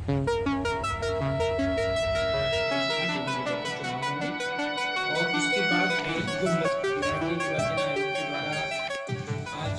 और उसके बाद जो राज्य निर्वाचन आयोग के द्वारा आज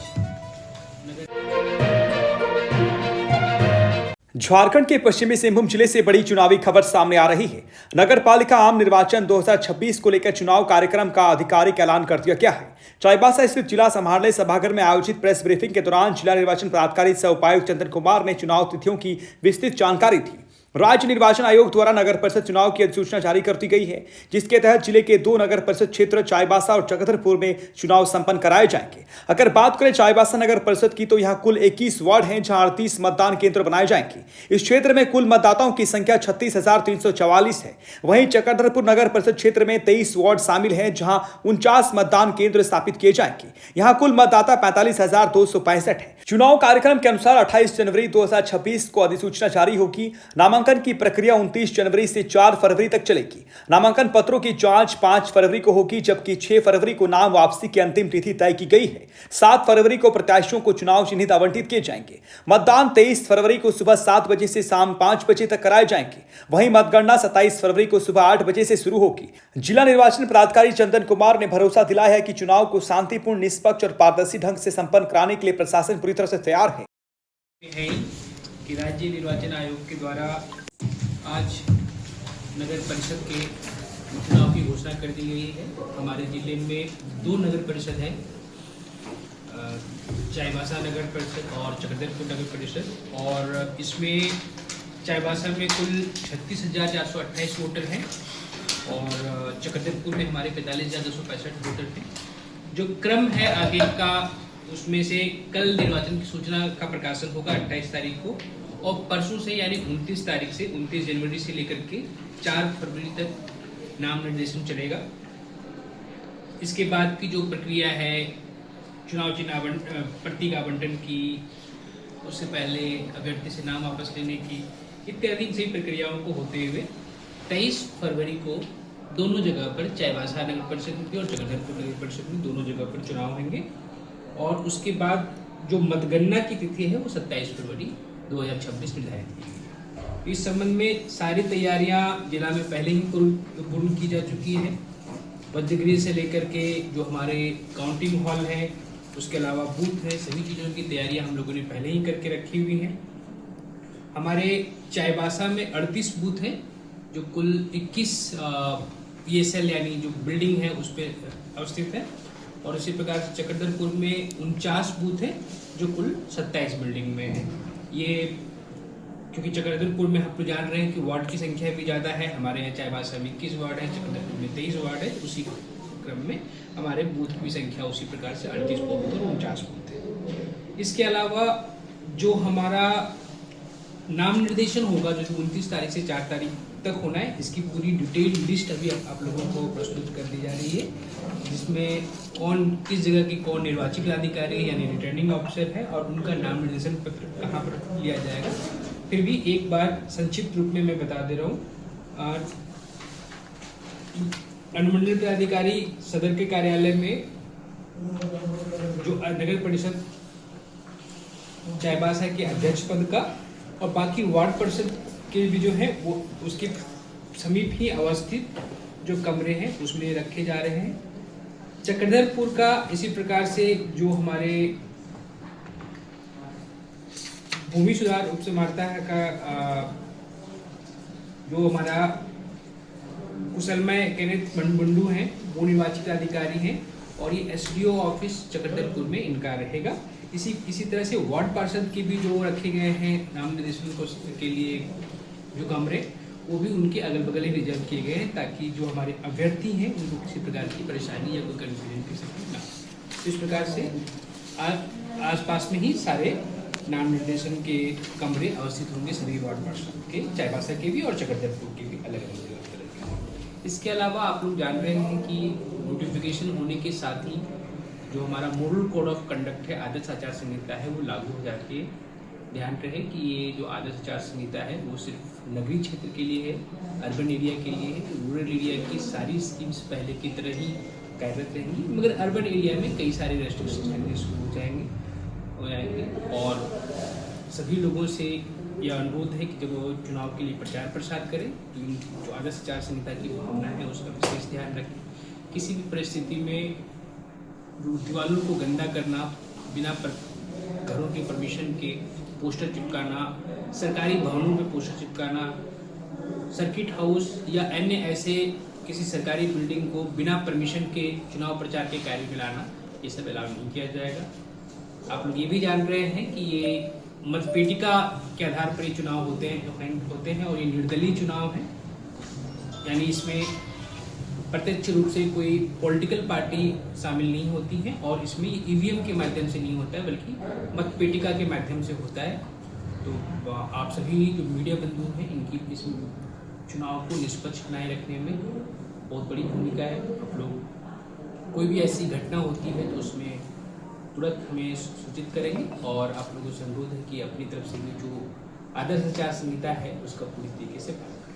झारखंड के पश्चिमी सिंहभूम जिले से बड़ी चुनावी खबर सामने आ रही है। नगर पालिका आम निर्वाचन 2026 को लेकर चुनाव कार्यक्रम का आधिकारिक ऐलान कर दिया गया है। चाईबासा स्थित जिला समाहरणालय सभागार में आयोजित प्रेस ब्रीफिंग के दौरान जिला निर्वाचन पदाधिकारी सह उपायुक्त चंदन कुमार ने चुनाव तिथियों की विस्तृत जानकारी दी। राज्य निर्वाचन आयोग द्वारा नगर परिषद चुनाव की अधिसूचना जारी कर दी गई है, जिसके तहत जिले के 2 नगर परिषद क्षेत्र चाईबासा और चक्रधरपुर में चुनाव संपन्न कराए जाएंगे। अगर बात करें चाईबासा नगर परिषद की, तो यहां कुल 21 वार्ड हैं, जहां 38 मतदान केंद्र बनाए जाएंगे। इस क्षेत्र में कुल मतदाताओं की संख्या 36,344 है। वहीं चक्रधरपुर नगर परिषद क्षेत्र में 23 वार्ड शामिल हैं, जहां 49 मतदान केंद्र स्थापित किए जाएंगे। यहाँ कुल मतदाता 45,265 है। चुनाव कार्यक्रम के अनुसार 28 जनवरी 2026 को अधिसूचना जारी होगी। नामांकन की प्रक्रिया 29 जनवरी से 4 फरवरी तक चलेगी। नामांकन पत्रों की जांच 5 फरवरी को होगी, जबकि 6 फरवरी को नाम वापसी की अंतिम तिथि तय की गई है। 7 फरवरी को प्रत्याशियों को चुनाव चिन्हित आवंटित किए जाएंगे। मतदान 23 फरवरी को सुबह 7 बजे से शाम 5 बजे तक कराए जाएंगे। वहीं मतगणना 27 फरवरी को सुबह 8 बजे से शुरू होगी। जिला निर्वाचन पदाधिकारी चंदन कुमार ने भरोसा दिलाया है कि चुनाव को शांतिपूर्ण, निष्पक्ष और पारदर्शी ढंग से संपन्न कराने के लिए प्रशासन पूरी तरह से तैयार है। कि राज्य निर्वाचन आयोग के द्वारा आज नगर परिषद के चुनाव की घोषणा कर दी गई है। हमारे जिले में 2 नगर परिषद हैं, चाईबासा नगर परिषद और चक्रधरपुर नगर परिषद। और इसमें चाईबासा में कुल 36,428 वोटर हैं और चक्रधरपुर में हमारे 45,265 वोटर हैं। जो क्रम है आगे का, उसमें से कल निर्वाचन की सूचना का प्रकाशन होगा 28 तारीख को, और परसों से यानी 29 तारीख से 29 जनवरी से लेकर के 4 फरवरी तक नाम निर्देशन चलेगा। इसके बाद की जो प्रक्रिया है चुनाव चिन्ह प्रतीक आवंटन की, उससे पहले अभ्यर्थी से नाम वापस लेने की, इत्यादि सभी प्रक्रियाओं को होते हुए 23 फरवरी को दोनों जगह पर, चाईबासा नगर परिषद में और चक्रधरपुर नगर परिषद में, दोनों जगह पर चुनाव होंगे। और उसके बाद जो मतगणना की तिथि है वो 27 फरवरी 2026 निर्धारित की गई। इस संबंध में सारी तैयारियां जिला में पहले ही पूर्ण की जा चुकी है। मध्यगृह से लेकर के जो हमारे काउंटिंग हॉल है, उसके अलावा बूथ है, सभी चीज़ों की तैयारियां हम लोगों ने पहले ही करके रखी हुई हैं। हमारे चाईबासा में 38 बूथ हैं, जो कुल 21 PSL यानी जो बिल्डिंग है उस पर अवस्थित है। और इसी प्रकार से चक्रधरपुर में 49 बूथ हैं, जो कुल 27 बिल्डिंग में है। ये क्योंकि चक्रधरपुर में हम तो जान रहे हैं कि वार्ड की संख्या भी ज़्यादा है। हमारे यहाँ चाईबासा में 21 वार्ड है, चक्रधरपुर में 23 वार्ड है। उसी क्रम में हमारे बूथ की संख्या उसी प्रकार से 38 बूथ और 49 बूथ है। इसके अलावा जो हमारा नाम निर्देशन होगा, जो 29 तारीख से 4 तारीख तक होना है, इसकी पूरी डिटेल लिस्ट अभी आप लोगों को प्रस्तुत कर दी जा रही है, जिसमें कौन किस जगह की कौन निर्वाची पदाधिकारी यानी रिटर्निंग ऑफिसर है और उनका नाम निर्देशन पत्र कहाँ पर लिया जाएगा। फिर भी एक बार संक्षिप्त रूप में मैं बता दे रहा हूँ। अनुमंडल पदाधिकारी सदर के कार्यालय में जो नगर परिषद चाईबासा के अध्यक्ष पद का और बाकी वार्ड परिषद के भी जो है वो उसके समीप ही अवस्थित जो कमरे हैं उसमें रखे जा रहे हैं। चक्रधरपुर का इसी प्रकार से जो हमारे भूमि सुधार उप समाहर्ता का जो हमारा कुशलमय केनेथ बंडू हैं, वो निर्वाचित अधिकारी हैं और ये SDO ऑफिस चक्रधरपुर में इनका रहेगा। इसी तरह से वार्ड पार्षद के भी जो रखे गए हैं नाम निर्देशन के लिए जो कमरे, वो भी उनके अगल बगल ही रिजर्व किए गए हैं, ताकि जो हमारे अभ्यर्थी हैं उनको किसी प्रकार की परेशानी या कोई कन्फ्यूजन की स्थिति ना। इस प्रकार से आसपास में ही सारे नाम निर्देशन के कमरे अवस्थित होंगे, सभी वार्ड पार्षद के, चाईबासा के भी और चक्रधरपुर के भी अलग अलग जगह पर रखेंगे। इसके अलावा आप लोग जान रहे हैं कि नोटिफिकेशन होने के साथ ही जो हमारा मॉडल कोड ऑफ कंडक्ट है, आदर्श आचार संहिता है, वो लागू हो जाती है। ध्यान रहे कि ये जो आदर्श आचार संहिता है वो सिर्फ नगरीय क्षेत्र के लिए है, अर्बन एरिया के लिए है। रूरल एरिया की सारी स्कीम्स पहले की तरह ही कार्यरत रहेंगी, मगर अर्बन एरिया में कई सारे रेस्ट्रिक्शंस शुरू हो जाएंगे और सभी लोगों से यह अनुरोध है कि जब वो चुनाव के लिए प्रचार प्रसार करें तो इन जो आदर्श आचार संहिता की भावना है उसका विशेष ध्यान रखें। किसी भी परिस्थिति में दीवारों को गंदा करना, बिना घरों के परमिशन के पोस्टर चिपकाना, सरकारी भवनों में पोस्टर चिपकाना, सर्किट हाउस या अन्य ऐसे किसी सरकारी बिल्डिंग को बिना परमिशन के चुनाव प्रचार के कार्य में लाना, ये सब अलाउ नहीं किया जाएगा। आप लोग ये भी जान रहे हैं कि ये मतपेटिका के आधार पर ये चुनाव होते हैं और ये निर्दलीय चुनाव है, यानी इसमें प्रत्यक्ष रूप से कोई पॉलिटिकल पार्टी शामिल नहीं होती है और इसमें ईवीएम के माध्यम से नहीं होता है बल्कि मतपेटिका के माध्यम से होता है। तो आप सभी जो मीडिया बंधु हैं इनकी इस चुनाव को निष्पक्ष बनाए रखने में बहुत बड़ी भूमिका है। आप लोग कोई भी ऐसी घटना होती है तो उसमें तुरंत हमें सूचित करेंगे और आप लोगों से अनुरोध है कि अपनी तरफ से भी जो आदर्श आचार संहिता है उसका पूरी तरीके से पालन करें।